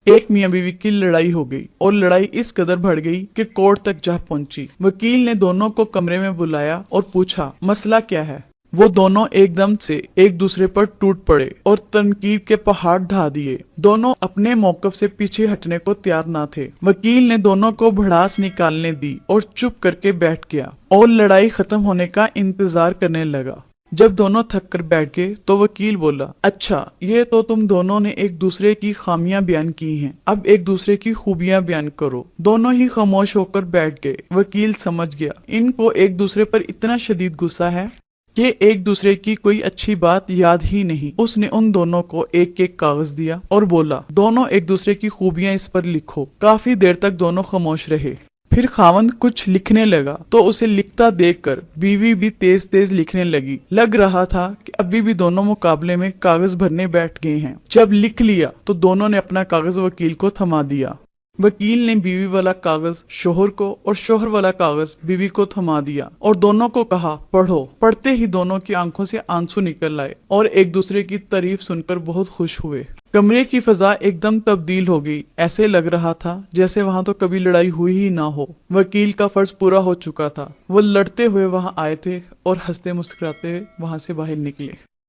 एक मियां बीवी की लड़ाई हो गई और लड़ाई इस कदर बढ़ गई कि कोर्ट तक जा पहुंची। वकील ने दोनों को कमरे में बुलाया और पूछा, मसला क्या है। वो दोनों एकदम से एक दूसरे पर टूट पड़े और तनकीद के पहाड़ ढा दिए। दोनों अपने मौकफ से पीछे हटने को तैयार न थे। वकील ने दोनों को भड़ास निकालने दी और चुप करके बैठ गया और लड़ाई खत्म होने का इंतजार करने लगा। जब दोनों थक कर बैठ गए तो वकील बोला, अच्छा ये तो तुम दोनों ने एक दूसरे की खामियां बयान की हैं, अब एक दूसरे की खूबियां बयान करो। दोनों ही खामोश होकर बैठ गए। वकील समझ गया इनको एक दूसरे पर इतना शदीद गुस्सा है कि एक दूसरे की कोई अच्छी बात याद ही नहीं। उसने उन दोनों को एक एक कागज दिया और बोला, दोनों एक दूसरे की खूबियां इस पर लिखो। काफी देर तक दोनों खामोश रहे। फिर खावंद कुछ लिखने लगा तो उसे लिखता देखकर बीवी भी तेज तेज लिखने लगी। लग रहा था कि अभी भी दोनों मुकाबले में कागज भरने बैठ गए हैं। जब लिख लिया तो दोनों ने अपना कागज वकील को थमा दिया। वकील ने बीवी वाला कागज शोहर को और शोहर वाला कागज बीवी को थमा दिया और दोनों को कहा, पढ़ो। पढ़ते ही दोनों की आंखों से आंसू निकल आए और एक दूसरे की तारीफ सुनकर बहुत खुश हुए। कमरे की फजा एकदम तब्दील हो गई। ऐसे लग रहा था जैसे वहां तो कभी लड़ाई हुई ही ना हो। वकील का फर्ज पूरा हो चुका था। वो लड़ते हुए वहां आए थे और हंसते मुस्कुराते वहां से बाहर निकले।